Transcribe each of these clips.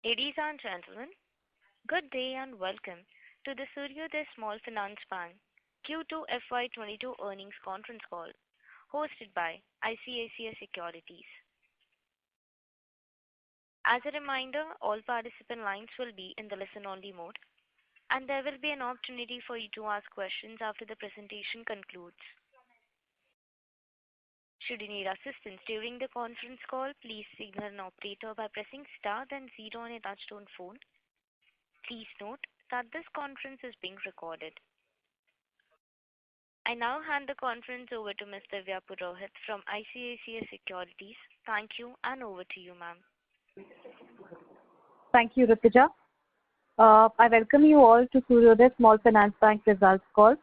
Ladies and gentlemen, good day and welcome to the Suryodaya Small Finance Bank Q2 FY22 earnings conference call hosted by ICICI Securities. As a reminder, all participant lines will be in the listen-only mode, and there will be an opportunity for you to ask questions after the presentation concludes. Should you need assistance during the conference call, please signal an operator by pressing star then zero on your touchtone phone. Please note that this conference is being recorded. I now hand the conference over to Ms. Divya Purohit from ICICI Securities. Thank you, and over to you, ma'am. Thank you, Rituja. I welcome you all to Suryodaya Small Finance Bank results call.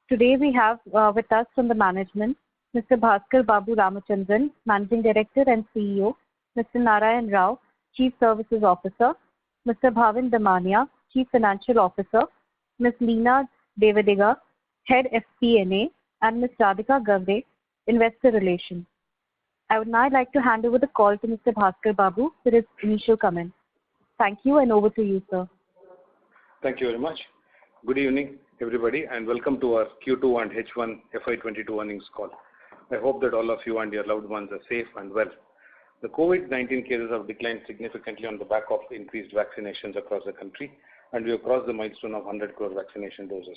Today we have with us from the management Mr. Bhaskar Babu Ramachandran, Managing Director and CEO, Mr. Narayan Rao, Chief Services Officer, Mr. Bhavin Damania, Chief Financial Officer, Ms. Leena Devadiga, Head FP&A, and Ms. Radhika Gavre, Investor Relations. I would now like to hand over the call to Mr. Bhaskar Babu for his initial comments. Thank you, and over to you, sir. Thank you very much. Good evening, everybody, and welcome to our Q2 and H1 FY22 earnings call. I hope that all of you and your loved ones are safe and well. The COVID-19 cases have declined significantly on the back of increased vaccinations across the country, and we have crossed the milestone of 100 crore vaccination doses.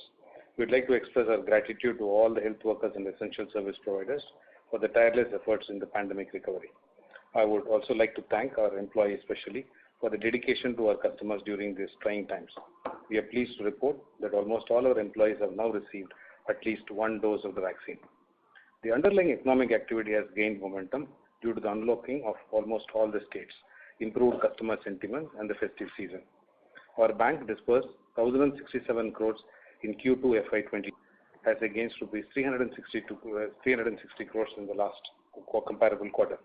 We would like to express our gratitude to all the health workers and essential service providers for the tireless efforts in the pandemic recovery. I would also like to thank our employees especially for the dedication to our customers during these trying times. We are pleased to report that almost all our employees have now received at least one dose of the vaccine. The underlying economic activity has gained momentum due to the unlocking of almost all the states, improved customer sentiment, and the festive season. Our bank disbursed 1,067 crores in Q2 FY20 as against rupees 360 crores in the last comparable quarter.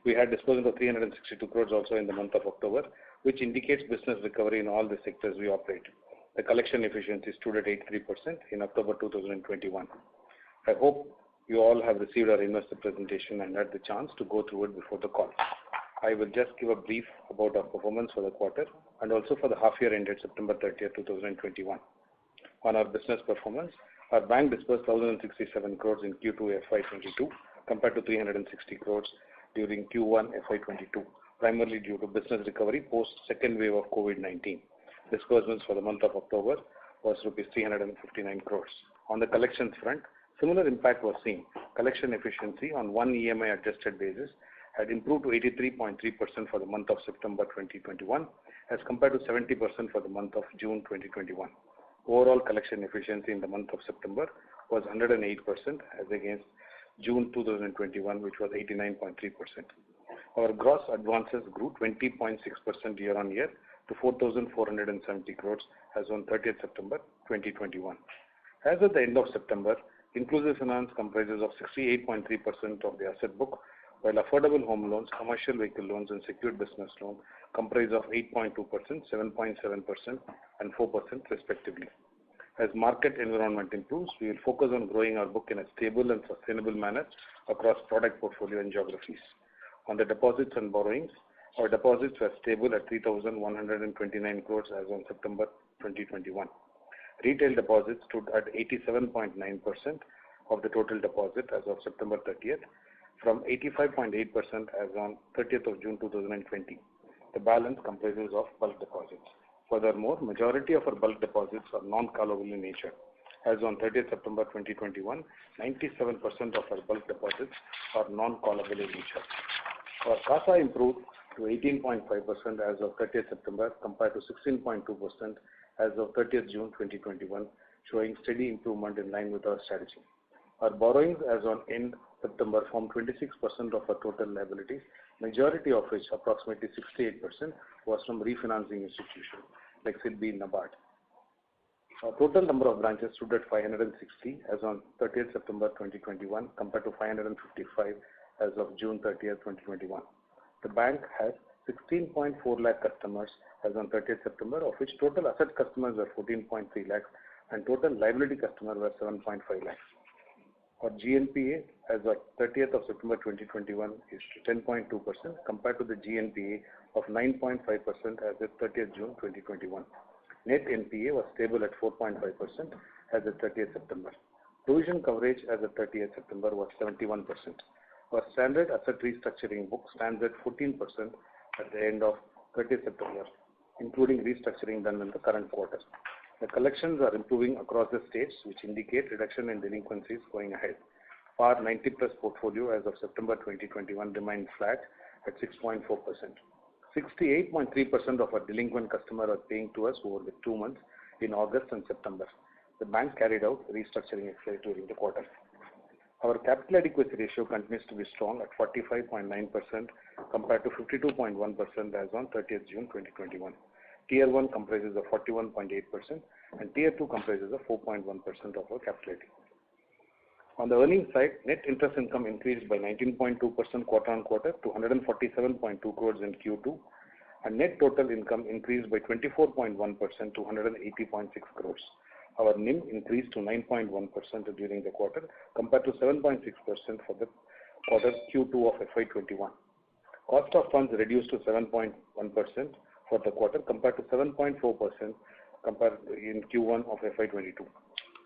We had disbursement of 362 crores also in the month of October, which indicates business recovery in all the sectors we operate. The collection efficiency stood at 83% in October 2021. I hope you all have received our investor presentation and had the chance to go through it before the call. I will just give a brief about our performance for the quarter and also for the half year ended September 30th, 2021. On our business performance, our bank disbursed 1,067 crores in Q2 FY22 compared to 360 crores during Q1 FY22, primarily due to business recovery post second wave of COVID-19. Disbursements for the month of October was rupees 359 crores. On the collections front, similar impact was seen. Collection efficiency on one EMI adjusted basis had improved to 83.3% for the month of September 2021 as compared to 70% for the month of June 2021. Overall collection efficiency in the month of September was 108% as against June 2021, which was 89.3%. Our gross advances grew 20.6% year on year to 4,470 crores as on 30th September 2021. As at the end of September, inclusive finance comprises of 68.3% of the asset book, while affordable home loans, commercial vehicle loans, and secured business loans comprise of 8.2%, 7.7%, and 4% respectively. As market environment improves, we will focus on growing our book in a stable and sustainable manner across product portfolio and geographies. On the deposits and borrowings, our deposits were stable at 3,129 crores as on September 2021. Retail deposits stood at 87.9% of the total deposit as of September 30th, from 85.8% as on 30th of June 2020. The balance comprises of bulk deposits. Furthermore, majority of our bulk deposits are non-callable in nature. As on 30th September 2021, 97% of our bulk deposits are non-callable in nature. Our CASA improved to 18.5% as of 30th September compared to 16.2% as of 30th June 2021, showing steady improvement in line with our strategy. Our borrowings as on end September form 26% of our total liabilities, majority of which, approximately 68%, was from refinancing institutions like SIDBI, NABARD. Our total number of branches stood at 560 as on 30th September 2021 compared to 555 as of June 30th, 2021. The bank has 16.4 lakh customers as on 30th September, of which total asset customers were 14.3 lakhs and total liability customers were 7.5 lakhs. Our GNPA as of 30th of September 2021 is 10.2% compared to the GNPA of 9.5% as of 30th June 2021. Net NPA was stable at 4.5% as of 30th September. Provision coverage as of 30th September was 71%. Our standard asset restructuring book stands at 14% at the end of 30th September, including restructuring done in the current quarter. The collections are improving across the states, which indicate reduction in delinquencies going ahead. PAR 90 plus portfolio as of September 2021 remained flat at 6.4%. 68.3% of our delinquent customers are paying to us over the 2 months in August and September. The bank carried out restructuring exercise during the quarter. Our capital adequacy ratio continues to be strong at 45.9% compared to 52.1% as on 30th June 2021. Tier 1 comprises of 41.8% and Tier 2 comprises of 4.1% of our capital adequacy. On the earnings side, net interest income increased by 19.2% quarter on quarter to 147.2 crores in Q2, and net total income increased by 24.1% to 180.6 crores. Our NIM increased to 9.1% during the quarter compared to 7.6% for the quarter Q2 of FY21. Cost of funds reduced to 7.1% for the quarter compared to 7.4% in Q1 of FY22.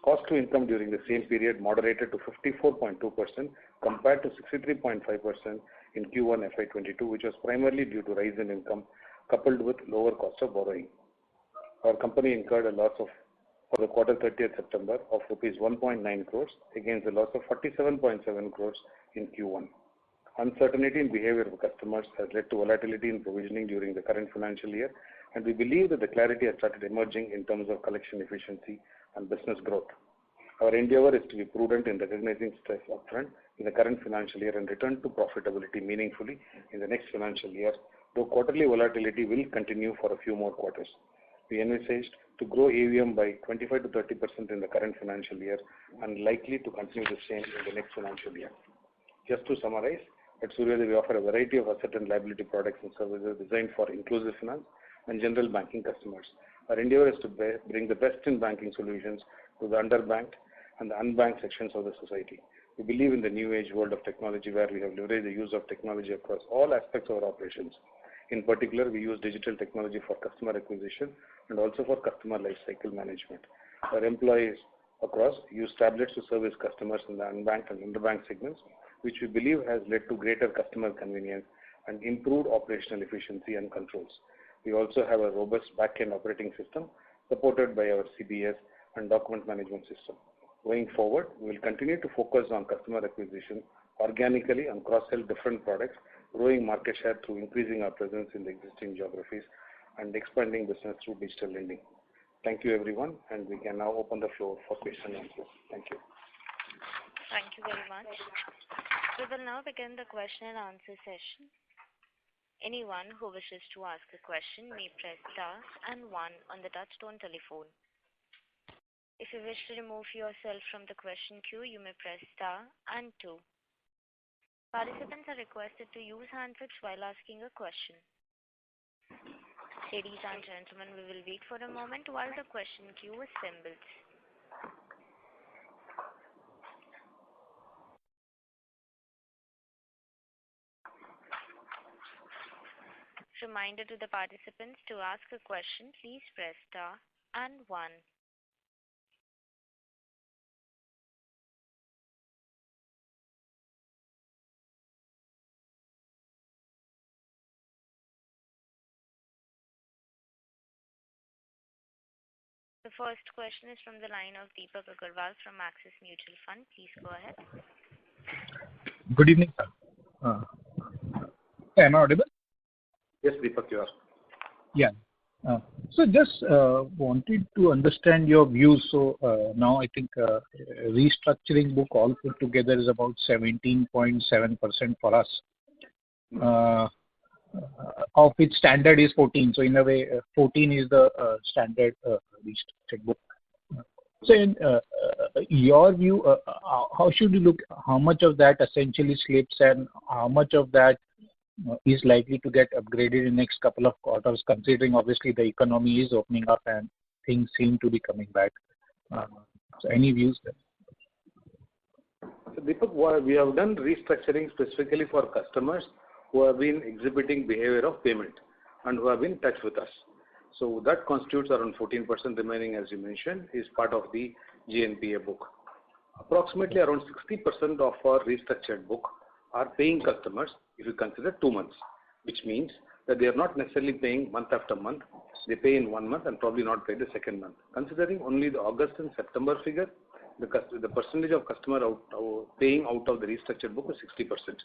Cost to income during the same period moderated to 54.2% compared to 63.5% in Q1 FY22, which was primarily due to rise in income coupled with lower cost of borrowing. Our company incurred a loss for the quarter 30th September of rupees 1.9 crores against a loss of 47.7 crores in Q1. Uncertainty in behavior of customers has led to volatility in provisioning during the current financial year, and we believe that the clarity has started emerging in terms of collection efficiency and business growth. Our endeavor is to be prudent in recognizing stress upfront in the current financial year and return to profitability meaningfully in the next financial year, though quarterly volatility will continue for a few more quarters. We envisaged to grow AUM by 25 to 30% in the current financial year and likely to continue the same in the next financial year. Just to summarize, at Suryodaya we offer a variety of asset and liability products and services designed for inclusive finance and general banking customers. Our endeavor is to bring the best in banking solutions to the underbanked and the unbanked sections of the society. We believe in the new age world of technology where we have leveraged the use of technology across all aspects of our operations. In particular, we use digital technology for customer acquisition and also for customer life cycle management. Our employees across use tablets to service customers in the unbanked and underbanked segments, which we believe has led to greater customer convenience and improved operational efficiency and controls. We also have a robust back-end operating system supported by our CBS and document management system. Going forward, we will continue to focus on customer acquisition organically and cross-sell different products, growing market share through increasing our presence in the existing geographies and expanding business through digital lending. Thank you everyone, and we can now open the floor for question and answers. Thank you. Thank you very much. We will now begin the question and answer session. Anyone who wishes to ask a question may press star and 1 on the touchtone telephone. If you wish to remove yourself from the question queue, you may press star and 2. Participants are requested to use handsets while asking a question. Ladies and gentlemen, we will wait for a moment while the question queue assembles. Reminder to the participants, to ask a question, please press star and 1. The first question is from the line of Deepak Agarwal from Axis Mutual Fund. Please go ahead. Good evening, sir. Am I audible? Yes, Deepak, you are. Yeah. So just wanted to understand your views. So now I think restructuring book all put together is about 17.7% for us. Of which standard is 14. So in a way, 14 is the standard restructured book. So in your view, how should you look? How much of that essentially slips, and how much of that is likely to get upgraded in the next couple of quarters, considering obviously the economy is opening up and things seem to be coming back? So any views there? So Deepak, we have done restructuring specifically for customers who have been exhibiting behavior of payment. and who have been in touch with us. So that constitutes around 14% remaining, as you mentioned, is part of the GNPA book. Approximately around 60% of our restructured book are paying customers if you consider 2 months, which means that they are not necessarily paying month after month. They pay in 1 month and probably not pay the second month. Considering only the August and September figure, the percentage of customer paying out of the restructured book is 60%.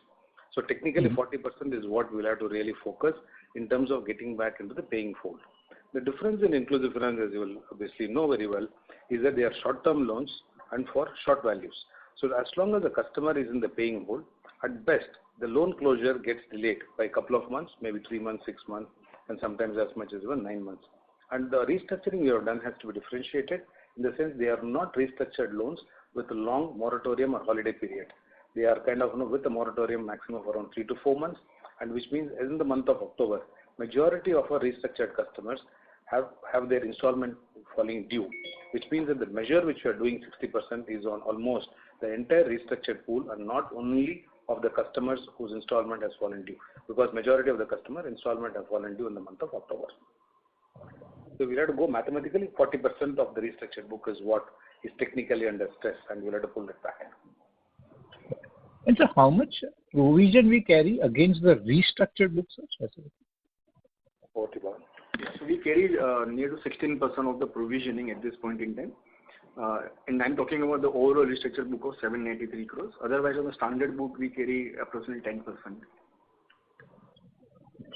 So technically 40% is what we'll have to really focus in terms of getting back into the paying fold. The difference in inclusive finance, as you will obviously know very well, is that they are short-term loans and for short values. So as long as the customer is in the paying hold, at best, the loan closure gets delayed by a couple of months, maybe 3 months, 6 months, and sometimes as much as even 9 months. And the restructuring we have done has to be differentiated in the sense they are not restructured loans with a long moratorium or holiday period. They are kind of with a moratorium maximum of around 3 to 4 months, and which means in the month of October, majority of our restructured customers have their installment falling due, which means that the measure which we are doing 60% is on almost the entire restructured pool and not only of the customers whose installment has fallen due, because majority of the customer installment have fallen due in the month of October. So we have to go mathematically, 40% of the restructured book is what is technically under stress, and we'll have to pull it back. And so how much provision we carry against the restructured books? So we carry near to 16% of the provisioning at this point in time. And I'm talking about the overall restructured book of 783 crores. Otherwise, on the standard book, we carry approximately 10%.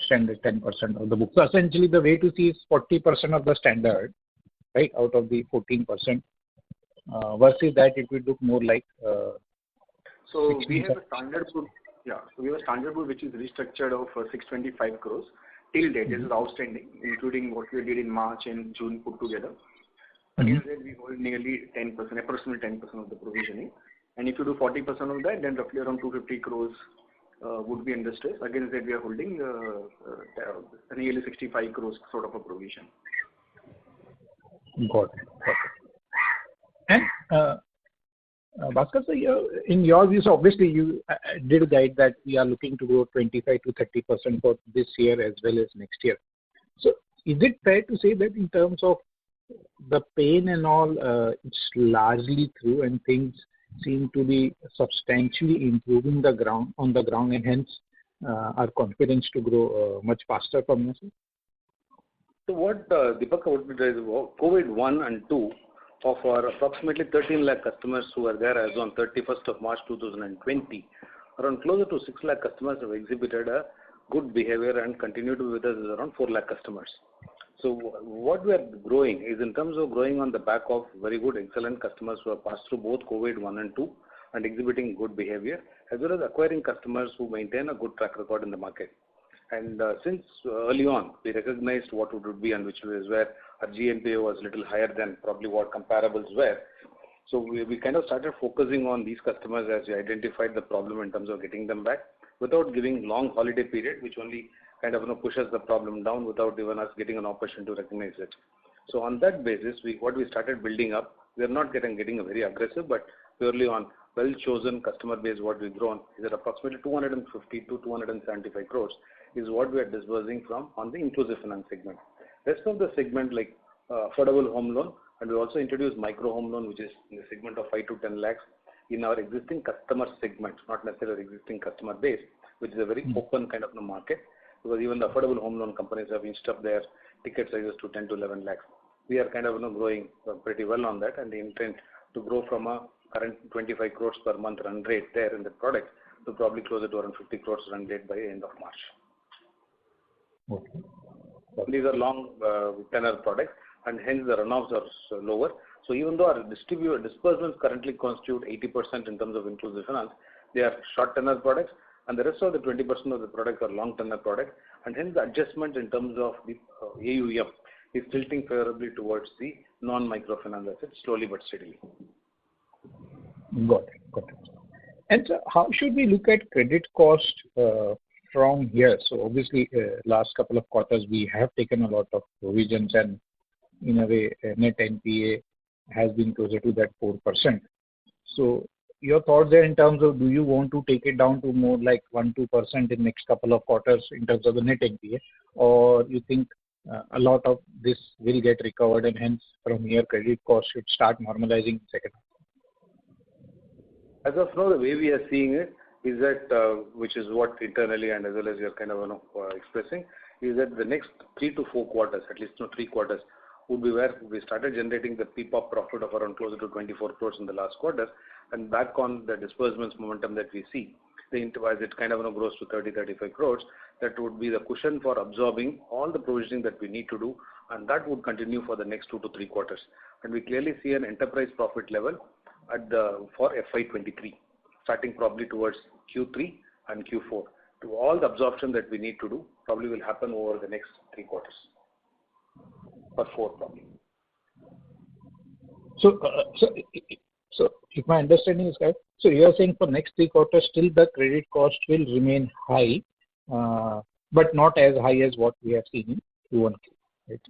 Standard 10% of the book. So essentially, the way to see is 40% of the standard, right, out of the 14%. Versus that, it will look more like. So we have a standard book. Yeah. So we have a standard book which is restructured of 625 crores till date. This is outstanding, including what we did in March and June put together. Against that, we hold nearly 10%, approximately 10% of the provisioning. And if you do 40% of that, then roughly around 250 crores would be under stress. Against that, we are holding nearly 65 crores sort of a provision. Got it. And Bhaskar, so in your views, obviously you did guide that we are looking to grow 25 to 30% for this year as well as next year. So is it fair to say that in terms of the pain and all, it's largely through and things seem to be substantially improving on the ground and hence our confidence to grow much faster from here? So what Deepak would be is COVID 1 and 2 of our approximately 13 lakh customers who are there as on 31st of March 2020, around closer to 6 lakh customers have exhibited a good behavior and continue to be with us is around 4 lakh customers. So what we are growing is in terms of growing on the back of very good, excellent customers who have passed through both COVID 1 and 2 and exhibiting good behavior, as well as acquiring customers who maintain a good track record in the market. And since early on, we recognized what it would be and which was where our GNPA was a little higher than probably what comparables were. So we kind of started focusing on these customers as we identified the problem in terms of getting them back without giving long holiday period, which only kind of pushes the problem down without even us getting an opportunity to recognize it. So on that basis, what we started building up, we are not getting very aggressive, but purely on well-chosen customer base, what we've grown is at approximately 250 to 275 crores is what we are disbursing from on the inclusive finance segment. Rest of the segment like affordable home loan, and we also introduced micro home loan, which is in the segment of 5 to 10 lakhs in our existing customer segment, not necessarily existing customer base, which is a very open kind of market, because even the affordable home loan companies have inched up their ticket sizes to 10 to 11 lakhs. We are kind of growing pretty well on that, and the intent to grow from a current 25 crores per month run rate there in the product to probably closer to around 50 crores run rate by the end of March. Okay. These are long tenor products, and hence the runoffs are lower. So even though our disbursements currently constitute 80% in terms of inclusive finance, they are short tenor products, and the rest of the 20% of the products are long tenor products, and hence the adjustment in terms of the AUM is tilting favorably towards the non-microfinance assets slowly but steadily. Got it. And so how should we look at credit cost from here? So obviously, last couple of quarters we have taken a lot of provisions, and in a way, net NPA has been closer to that 4%. So your thoughts there in terms of, do you want to take it down to more like 1-2% in next couple of quarters in terms of the net NPA, or you think a lot of this will get recovered and hence from here credit cost should start normalizing in second half? As of now, the way we are seeing it is that, which is what internally and as well as you're kind of expressing, is that the next 3 to 4 quarters, at least 3 quarters, would be where we started generating the PPOP profit of around closer to 24 crores in the last quarter, and back on the disbursements momentum that we see, as it kind of grows to 30-35 crores, that would be the cushion for absorbing all the provisioning that we need to do, and that would continue for the next 2 to 3 quarters. And we clearly see an enterprise profit level for FY23, starting probably towards Q3 and Q4. To all the absorption that we need to do probably will happen over the next 3 quarters. Or 4 probably. So if my understanding is correct, so you are saying for next 3 quarters still the credit cost will remain high, but not as high as what we have seen in Q1, right?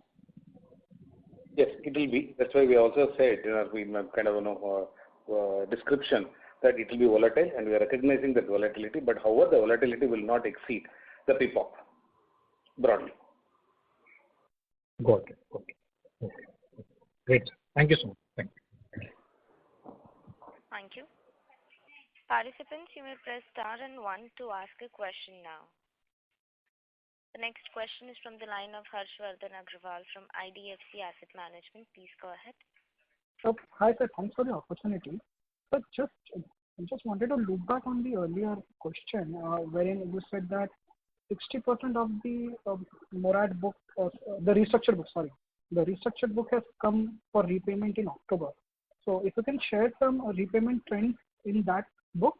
Yes, it will be. That's why we also said in our kind of description that it will be volatile, and we are recognizing that volatility. But however, the volatility will not exceed the PPOP broadly. Got it. Okay. Great. Thank you so much. Thank you. Thank you. Participants, you may press star and 1 to ask a question now. The next question is from the line of Harshvardhan Agrawal from IDFC Asset Management. Please go ahead. Hi sir, thanks for the opportunity. But I just wanted to look back on the earlier question wherein you said that 60% of the Morat book, the restructured book has come for repayment in October. So if you can share some repayment trends in that book.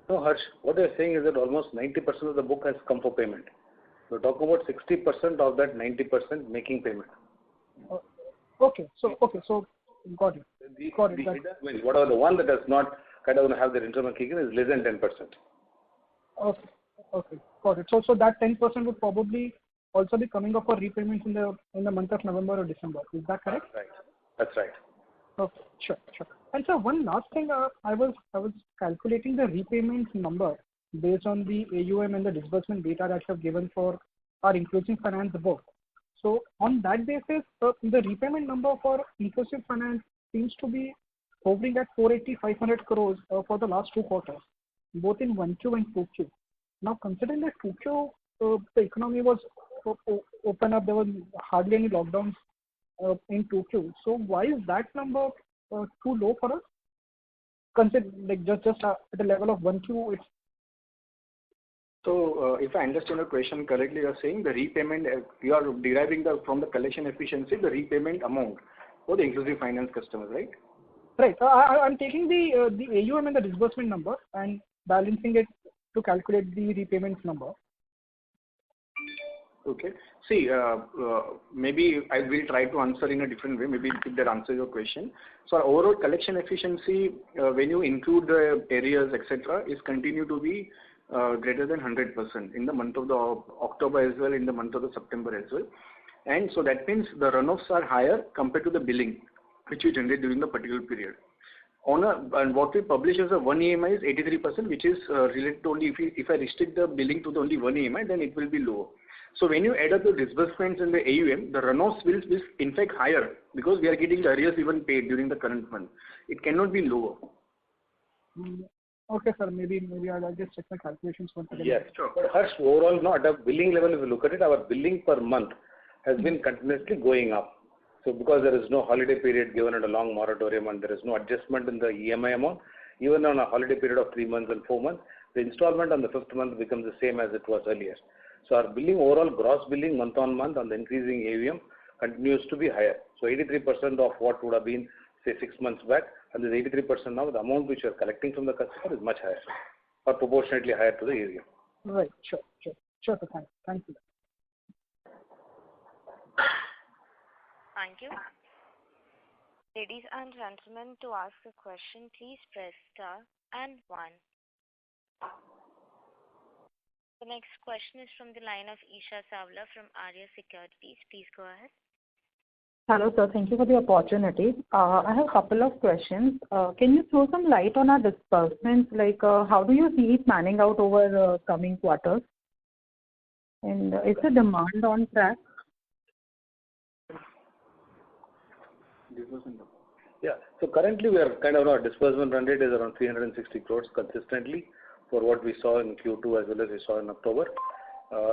No, Harsh, what you're saying is that almost 90% of the book has come for payment. We're talking about 60% of that 90% making payment. Okay, so got it. Whatever the one that does not kind of have their internal kicking is less than 10%. Okay, got it. So that 10% would probably also be coming up for repayments in the month of November or December. Is that correct? That's right. Okay, sure. And so one last thing, I was calculating the repayment number based on the AUM and the disbursement data that you have given for our inclusive finance book. So on that basis, the repayment number for inclusive finance seems to be hovering at 480-500 crores for the last 2 quarters, both in 1Q and 2Q. Now considering that 2Q, the economy was open up, there was hardly any lockdowns in 2Q. So why is that number too low for us? Consider like just at the level of 1Q, it's. So if I understand your question correctly, you are saying the repayment, you are deriving from the collection efficiency, the repayment amount for the inclusive finance customers, right? Right. I'm taking the AUM and the disbursement number and balancing it to calculate the repayments number. Okay. See, maybe I will try to answer in a different way. Maybe if that answers your question. So our overall collection efficiency, when you include the areas, etc., is continue to be greater than 100% in the month of the October as well, in the month of the September as well. And so that means the runoffs are higher compared to the billing, which we generate during the particular period. And what we publish as a 1 EMI is 83%, which is related to only if I restrict the billing to the only 1 EMI, then it will be lower. So when you add up the disbursements and the AUM, the runoffs will be in fact higher because we are getting the arrears even paid during the current month. It cannot be lower. Okay, sir. Maybe I'll just check my calculations once again. Yes, sure. But Harsh, overall, no, at a billing level, if you look at it, our billing per month has been continuously going up. So because there is no holiday period given at a long moratorium and there is no adjustment in the EMI amount, even on a holiday period of 3 months and 4 months, the installment on the 5th month becomes the same as it was earlier. So our billing, overall gross billing month on month on the increasing AUM continues to be higher. So 83% of what would have been, say, 6 months back, and this 83% now, the amount which you are collecting from the customer is much higher or proportionately higher to the AUM. Right, sure. Sure, thank you. Thank you. Ladies and gentlemen, to ask a question, please press star and 1. The next question is from the line of Isha Savla from Arya Securities. Please go ahead. Hello, sir. Thank you for the opportunity. I have a couple of questions. Can you throw some light on our disbursements? Like, how do you see it panning out over coming quarters? And is the demand on track? Yeah. So currently we are kind of, our disbursement run rate is around 360 crores consistently for what we saw in Q2 as well as we saw in October.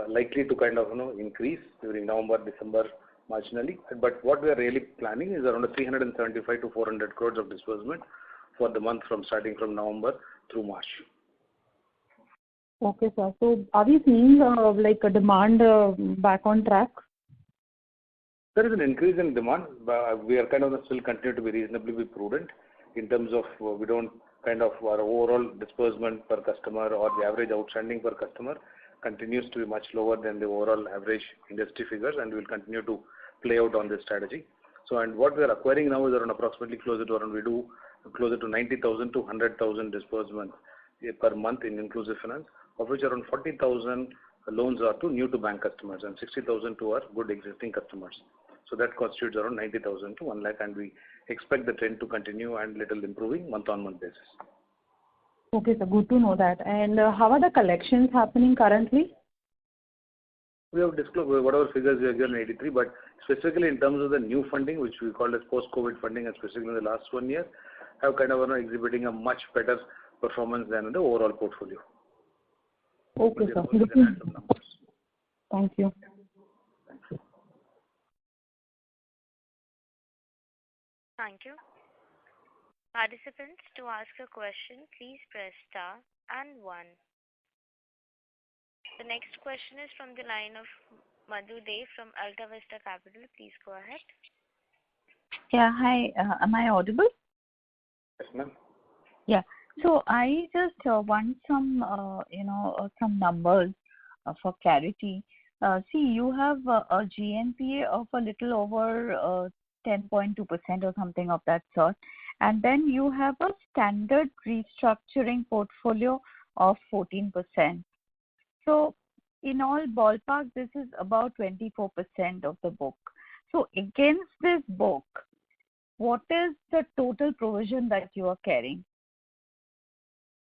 Likely to kind of, increase during November, December marginally. But what we are really planning is around 375 to 400 crores of disbursement for the month starting from November through March. Okay, sir. So are we seeing like a demand back on track? There is an increase in demand, but we are kind of still continue to be reasonably prudent in terms of we don't kind of our overall disbursement per customer or the average outstanding per customer continues to be much lower than the overall average industry figures, and we will continue to play out on this strategy. So, and what we are acquiring now is around approximately closer to 90,000 to 100,000 disbursements per month in inclusive finance, of which around 40,000 loans are to new to bank customers and 60,000 to our good existing customers. So that constitutes around 90,000 to 1 lakh, and we expect the trend to continue and little improving month-on-month basis. Okay, sir. Good to know that. And how are the collections happening currently? We have disclosed whatever figures we have given 83, but specifically in terms of the new funding, which we call as post-COVID funding, and specifically in the last 1 year, have kind of exhibiting a much better performance than in the overall portfolio. Okay, sir. Thank you. Thank you. Participants, to ask a question, please press star and 1. The next question is from the line of Madhu Dev from Alta Vista Capital. Please go ahead. Yeah, hi. Am I audible? Yes, ma'am. Yeah. So I just want some, some numbers for clarity. See, you have a GNPA of a little over 10.2% or something of that sort. And then you have a standard restructuring portfolio of 14%. So in all ballpark, this is about 24% of the book. So against this book, what is the total provision that you are carrying?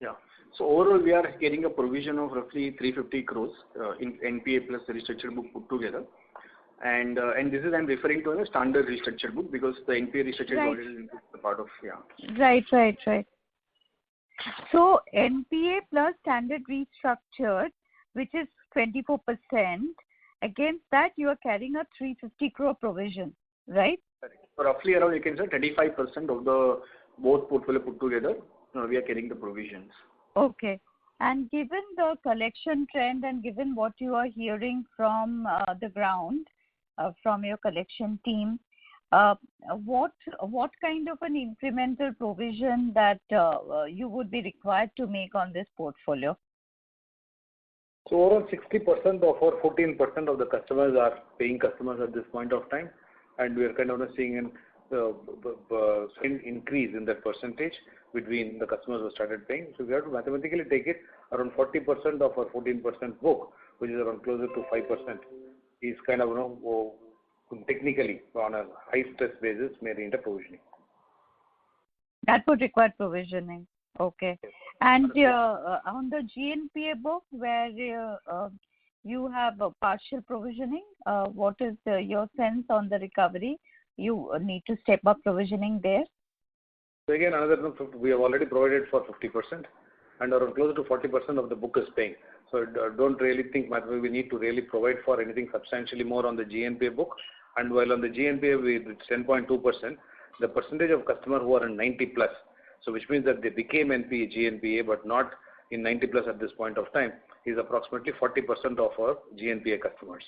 Yeah. So overall, we are getting a provision of roughly 350 crores in NPA plus the restructured book put together. And this is I'm referring to a standard restructured book because the NPA restructured is already the part of, Right. So NPA plus standard restructured, which is 24%, against that you are carrying a 350 crore provision, right? So roughly around, you can say 35% of the both portfolio put together, we are carrying the provisions. Okay. And given the collection trend and given what you are hearing from the ground, from your collection team, what kind of an incremental provision that you would be required to make on this portfolio? So overall 60% of our 14% of the customers are paying customers at this point of time, and we are kind of seeing an increase in that percentage between the customers who started paying. So we have to mathematically take it around 40% of our 14% book, which is around closer to 5%, is kind of technically on a high stress basis may need a provisioning. That would require provisioning. Okay. And on the GNPA book where you have a partial provisioning, what is your sense on the recovery? You need to step up provisioning there? So again, we have already provided for 50%, and around closer to 40% of the book is paying. So don't really think we need to really provide for anything substantially more on the GNPA book. And while on the GNPA, it's 10.2%, the percentage of customers who are in 90 plus, so which means that they became GNPA but not in 90 plus at this point of time, is approximately 40% of our GNPA customers.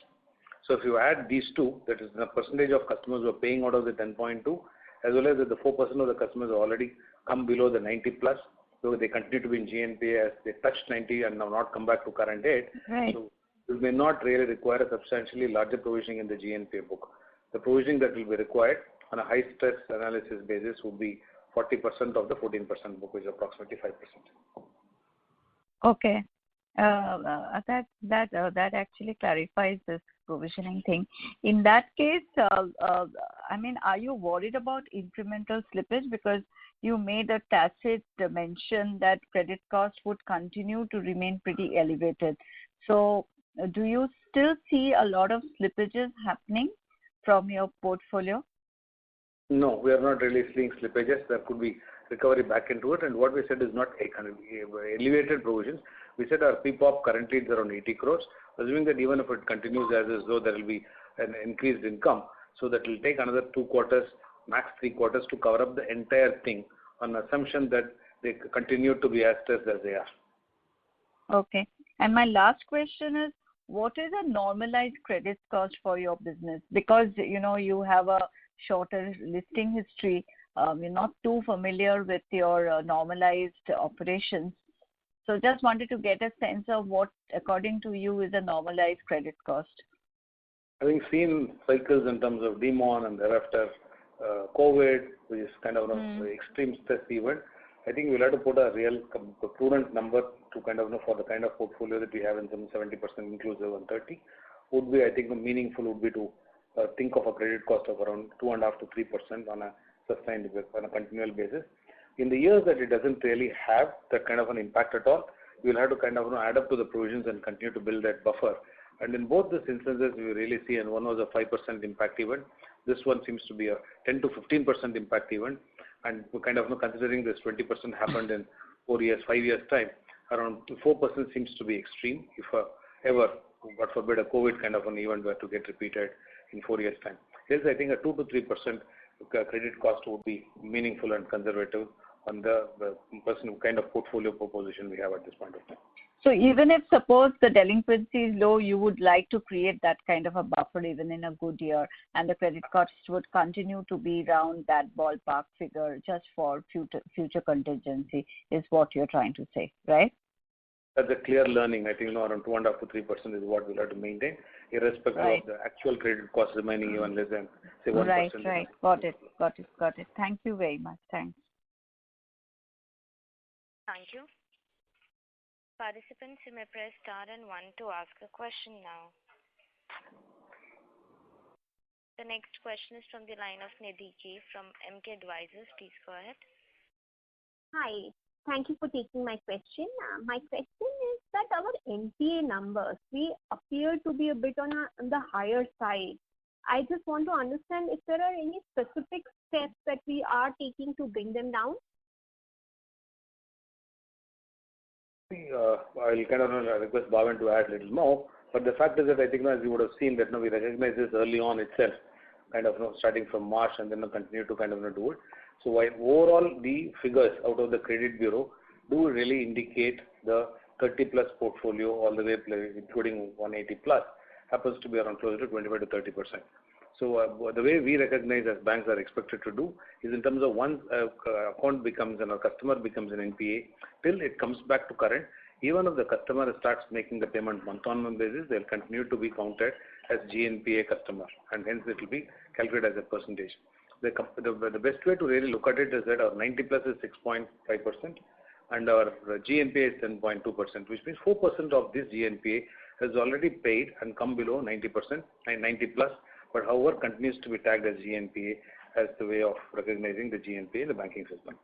So if you add these two, that is the percentage of customers who are paying out of the 10.2, as well as the 4% of the customers who already come below the 90 plus, so they continue to be in GNPA as they touched 90 and now not come back to current date. Right. So we may not really require a substantially larger provisioning in the GNPA book. The provisioning that will be required on a high stress analysis basis would be 40% of the 14% book, which is approximately 5%. Okay. That actually clarifies this provisioning thing. In that case, I mean, are you worried about incremental slippage? Because you made a tacit mention that credit costs would continue to remain pretty elevated. So, do you still see a lot of slippages happening from your portfolio? No, we are not really seeing slippages. There could be recovery back into it. And what we said is not a kind of elevated provisions. We said our PPOP currently is around 80 crores, assuming that even if it continues as is, though there will be an increased income, so that will take another 2 quarters, max 3 quarters to cover up the entire thing on assumption that they continue to be as stressed as they are. Okay. And my last question is, what is a normalized credit cost for your business? Because, you have a shorter listing history. We're not too familiar with your normalized operations. So just wanted to get a sense of what, according to you, is a normalized credit cost. Having seen cycles in terms of demon and thereafter COVID, which is kind of an extreme stress event, I think we'll have to put a real prudent number to kind of for the kind of portfolio that we have in some 70% inclusive and 30 would be, I think, meaningful would be to think of a credit cost of around 2.5 to 3% on a sustained on a continual basis. In the years that it doesn't really have that kind of an impact at all, we'll have to kind of add up to the provisions and continue to build that buffer. And in both these instances, we really see, and one was a 5% impact event. This one seems to be a 10 to 15% impact event. And we're kind of considering this 20% happened in 4 years, 5 years time, around 4% seems to be extreme. If ever, God forbid, a COVID kind of an event were to get repeated in 4 years time. Yes, I think a 2 to 3% credit cost would be meaningful and conservative on the person kind of portfolio proposition we have at this point of time. So even if suppose the delinquency is low, you would like to create that kind of a buffer even in a good year, and the credit costs would continue to be around that ballpark figure just for future contingency is what you're trying to say, right? That's a clear learning. I think around 2.5 to 3% is what we'll have to maintain, irrespective of the actual credit cost remaining even less than say 1%. Right. Got it. Thank you very much. Thanks. Thank you. Participants, you may press star and 1 to ask a question now. The next question is from the line of Nidhi K from MK Advisors. Please go ahead. Hi. Thank you for taking my question. My question is that our NPA numbers, we appear to be a bit on the higher side. I just want to understand if there are any specific steps that we are taking to bring them down. I'll kind of request Bhavin to add a little more, but the fact is that I think as you would have seen that we recognize this early on itself, kind of starting from March and then continue to kind of do it. So while overall the figures out of the credit bureau do really indicate the 30 plus portfolio all the way including 180 plus happens to be around closer to 25 to 30%. So the way we recognize as banks are expected to do is in terms of once account becomes and a customer becomes an NPA, till it comes back to current, even if the customer starts making the payment month-on-month basis, they'll continue to be counted as GNPA customer, and hence it will be calculated as a percentage. The best way to really look at it is that our 90 plus is 6.5% and our GNPA is 10.2%, which means 4% of this GNPA has already paid and come below 90%, 90 plus, but however continues to be tagged as GNPA as the way of recognizing the GNPA in the banking system.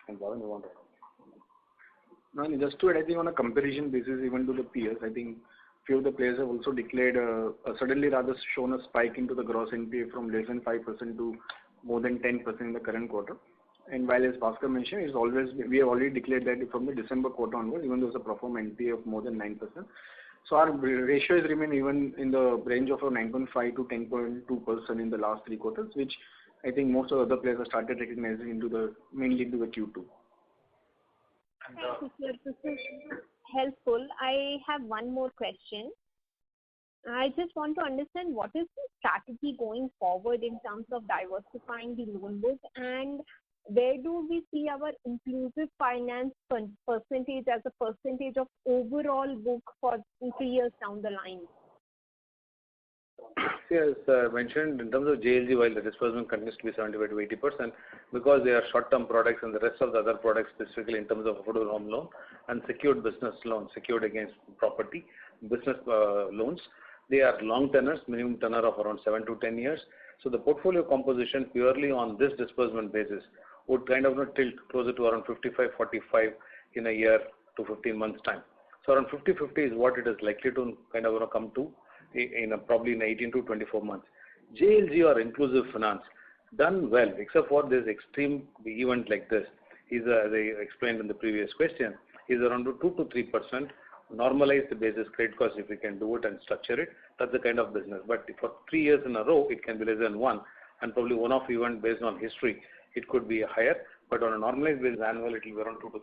And Bhavin, you want to? No, just to add, I think on a comparison basis, even to the peers, I think few of the players have also declared suddenly rather shown a spike into the gross NPA from less than 5% to more than 10% in the current quarter. And while as Bhaskar mentioned, it's always we have already declared that from the December quarter onwards, even though there's a pro forma NPA of more than 9%. So our ratios remain even in the range of 9.5 to 10.2% in the last 3 quarters, which I think most of the other players have started recognizing mainly into the Q2. Thank you, sir. This is helpful. I have one more question. I just want to understand what is the strategy going forward in terms of diversifying the loan book, and where do we see our inclusive finance percentage as a percentage of overall book for 3 years down the line? See, as mentioned, in terms of JLG, while the disbursement continues to be 75 to 80%, because they are short-term products and the rest of the other products, specifically in terms of affordable home loan and secured business loans, secured against property, business loans, they are long tenors, minimum tenor of around 7 to 10 years. So the portfolio composition purely on this disbursement basis would kind of tilt closer to around 55-45 in a year to 15 months time. So around 50-50 is what it is likely to kind of come to probably in 18 to 24 months. JLG or inclusive finance done well, except for this extreme event like this, is as I explained in the previous question, is around 2 to 3%. Normalize the basis credit cost if we can do it and structure it. That's the kind of business. But for 3 years in a row, it can be less than 1, and probably one-off event based on history, it could be higher. But on a normalized basis, annual, it will be around 2 to 3%.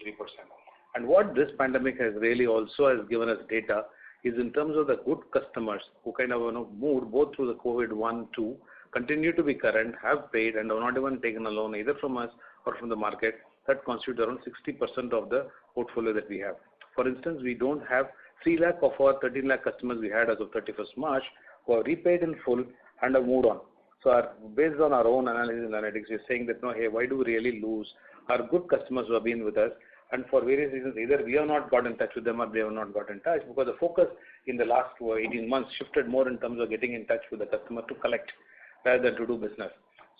And what this pandemic has really also has given us data is in terms of the good customers who kind of moved both through the COVID 1, 2, continue to be current, have paid, and have not even taken a loan either from us or from the market. That constitutes around 60% of the portfolio that we have. For instance, we don't have 3 lakh of our 13 lakh customers we had as of 31st March who are repaid in full and have moved on. So based on our own analysis and analytics, we are saying that, no, hey, why do we really lose our good customers who have been with us? And for various reasons, either we have not got in touch with them or they have not got in touch, because the focus in the last 18 months shifted more in terms of getting in touch with the customer to collect rather than to do business.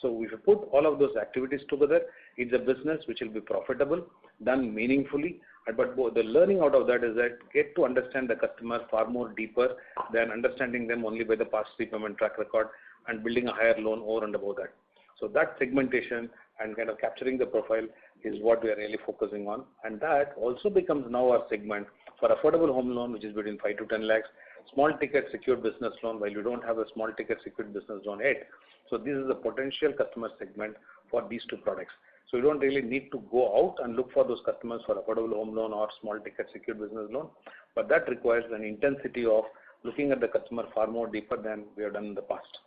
So if you put all of those activities together, it's a business which will be profitable, done meaningfully. But the learning out of that is that get to understand the customer far more deeper than understanding them only by the past repayment track record and building a higher loan over and above that. So that segmentation and kind of capturing the profile is what we are really focusing on. And that also becomes now our segment for affordable home loan, which is between 5 to 10 lakhs, small ticket secured business loan, while we don't have a small ticket secured business loan yet. So this is a potential customer segment for these two products. So you don't really need to go out and look for those customers for affordable home loan or small ticket secured business loan, but that requires an intensity of looking at the customer far more deeper than we have done in the past.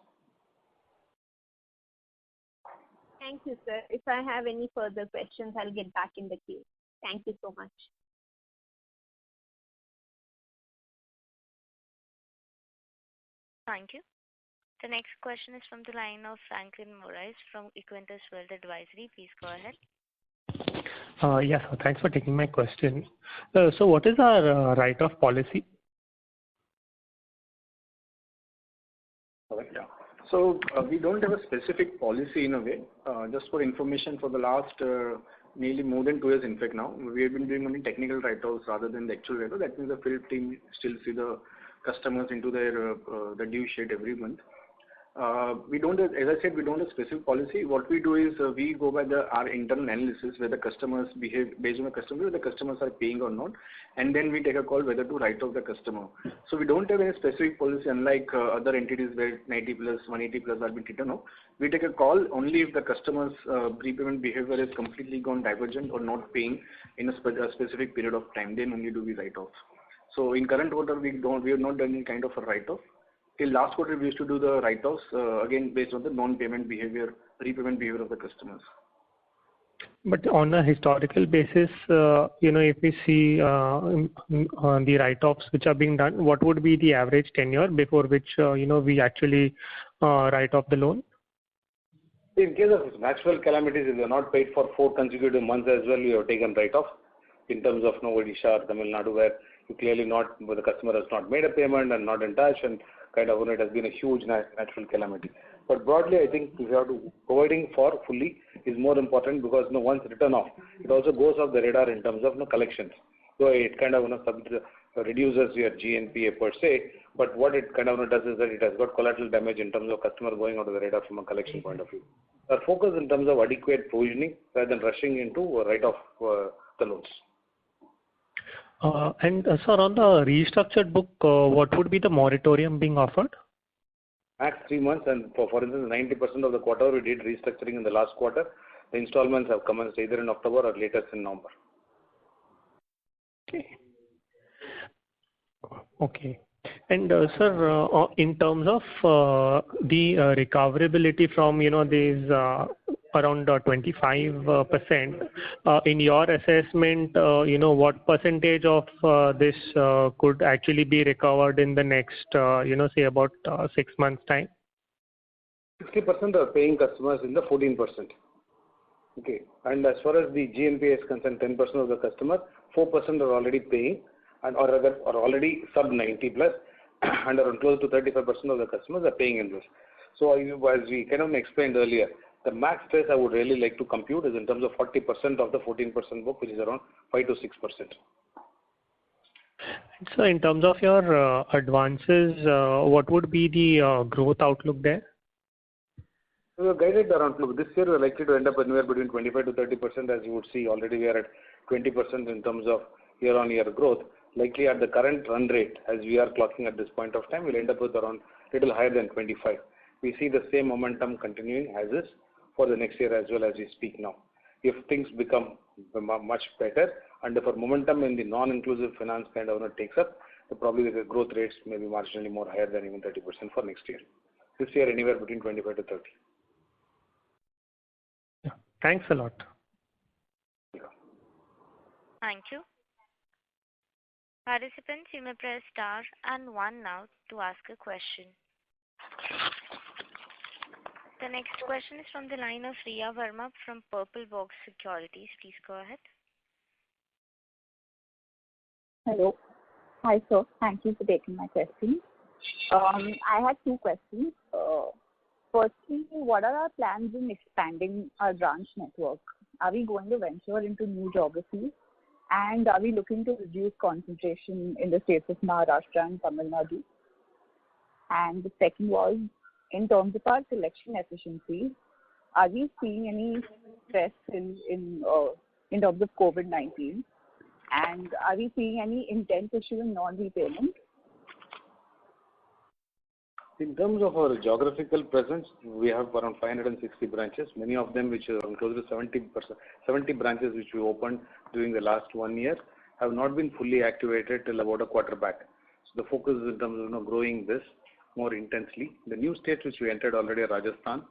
Thank you, sir. If I have any further questions, I'll get back in the queue. Thank you so much. Thank you. The next question is from the line of Franklin Moraes from Equentis Wealth Advisory. Please go ahead. Yes, thanks for taking my question. So what is our write-off policy? Yeah. So we don't have a specific policy in a way. Just for information, for the last nearly more than 2 years, in fact, now we have been doing only technical write-offs rather than the actual write-off. That means the field team still see the customers into their the due sheet every month. We don't, as I said, we don't have a specific policy. What we do is we go by our internal analysis where the customers behave based on the customer, whether the customers are paying or not, and then we take a call whether to write off the customer. So we don't have any specific policy, unlike other entities where 90 plus, 180 plus are being written off. We take a call only if the customer's prepayment behavior is completely gone divergent or not paying in a specific period of time. Then only do we write off. So in current quarter, we have not done any kind of a write-off. Till last quarter, we used to do the write-offs, again, based on the non-payment behavior, repayment behavior of the customers. But on a historical basis, if we see the write-offs which are being done, what would be the average tenure before which, we actually write off the loan? In case of natural calamities, if they are not paid for 4 consecutive months as well, we have taken write-off. In terms of Odisha or Tamil Nadu, where you clearly where the customer has not made a payment and not in touch, and kind of it has been a huge natural calamity. But broadly, I think if you have to providing for fully is more important, because once written off, it also goes off the radar in terms of collections. So it kind of reduces your GNPA per se, but what it kind of does is that it has got collateral damage in terms of customer going out of the radar from a collection point of view. Our focus in terms of adequate provisioning rather than rushing into write-off the loans. And sir, on the restructured book, what would be the moratorium being offered? Max 3 months, and for instance, 90% of the quarter we did restructuring in the last quarter. The installments have commenced either in October or latest in November. Okay. And sir, in terms of the recoverability from these around 25%. In your assessment, what percentage of this could actually be recovered in the next, say about 6 months' time? 60% are paying customers in the 14%. Okay. And as far as the GNPA is concerned, 10% of the customer, 4% are already paying or rather are already sub 90 plus and around close to 35% of the customers are paying in this. So as we kind of explained earlier, the max stress I would really like to compute is in terms of 40% of the 14% book, which is around 5 to 6%. So in terms of your advances, what would be the growth outlook there? We are guided around, look, this year we are likely to end up anywhere between 25 to 30%. As you would see, already we are at 20% in terms of year-on-year growth. Likely at the current run rate, as we are clocking at this point of time, we'll end up with around little higher than 25. We see the same momentum continuing as is for the next year as well as we speak now. If things become much better and if our momentum in the non-inclusive finance kind of takes up, probably the growth rates may be marginally more higher than even 30% for next year. This year anywhere between 25 to 30. Thanks a lot. Thank you. Participants, you may press star and 1 now to ask a question. The next question is from the line of Riya Verma from Purple Box Securities. Please go ahead. Hello. Hi, sir. Thank you for taking my question. I had 2 questions. Firstly, what are our plans in expanding our branch network? Are we going to venture into new geographies? And are we looking to reduce concentration in the states of Maharashtra and Tamil Nadu? And the second was, in terms of our collection efficiency, are we seeing any stress in terms of COVID-19? And are we seeing any intent issue in non-repayment? In terms of our geographical presence, we have around 560 branches, many of them which are close to 70 branches which we opened during the last 1 year have not been fully activated till about a quarter back. So the focus is in terms of growing this more intensely. The new states which we entered already are Rajasthan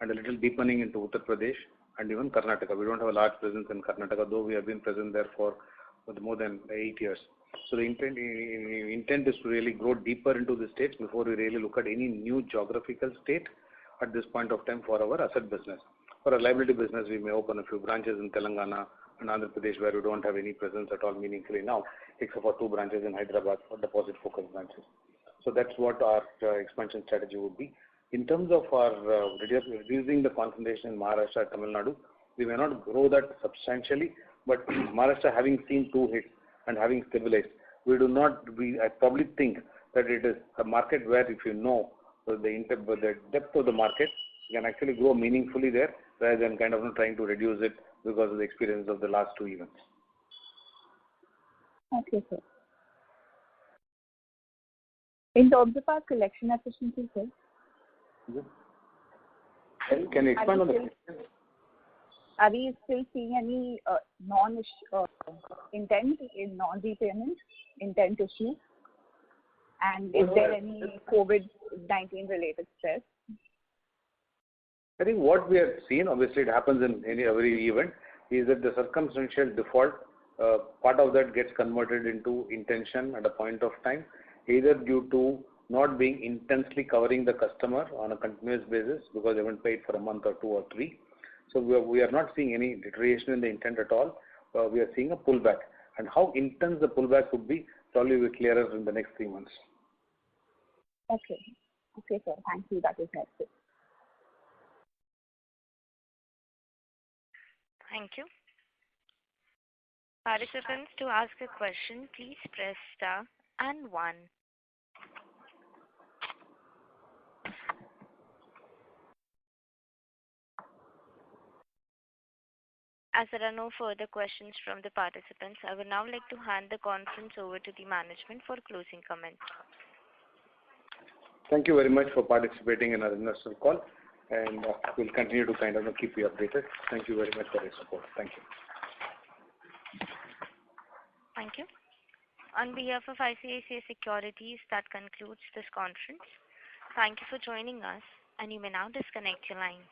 and a little deepening into Uttar Pradesh and even Karnataka. We don't have a large presence in Karnataka, though we have been present there for more than 8 years. So the intent is to really grow deeper into the states before we really look at any new geographical state at this point of time for our asset business. For our liability business, we may open a few branches in Telangana and Andhra Pradesh where we don't have any presence at all meaningfully now, except for 2 branches in Hyderabad for deposit-focused branches. So that's what our expansion strategy would be. In terms of our reducing the concentration in Maharashtra and Tamil Nadu, we may not grow that substantially, but Maharashtra having seen 2 hits and having stabilized, I probably think that it is a market where if you know the depth of the market, you can actually grow meaningfully there rather than kind of trying to reduce it because of the experience of the last 2 events. Okay, sir. In terms of our collection efficiency, sir? Can you expand on the question? Are we still seeing any intent in non-repayment, intent issue? And is there any COVID-19 related stress? I think what we have seen, obviously it happens in every event, is that the circumstantial default, part of that gets converted into intention at a point of time, either due to not being intensely covering the customer on a continuous basis because they haven't paid for a month or 2 or 3. So we are not seeing any deterioration in the intent at all. We are seeing a pullback. And how intense the pullback would be probably will be clearer in the next 3 months. Okay. Okay, sir. Thank you. That is helpful. Thank you. Participants, to ask a question, please press star and 1. As there are no further questions from the participants, I would now like to hand the conference over to the management for closing comments. Thank you very much for participating in our investor call, and we'll continue to kind of keep you updated. Thank you very much for your support. Thank you. Thank you. On behalf of ICICI Securities, that concludes this conference. Thank you for joining us, and you may now disconnect your lines.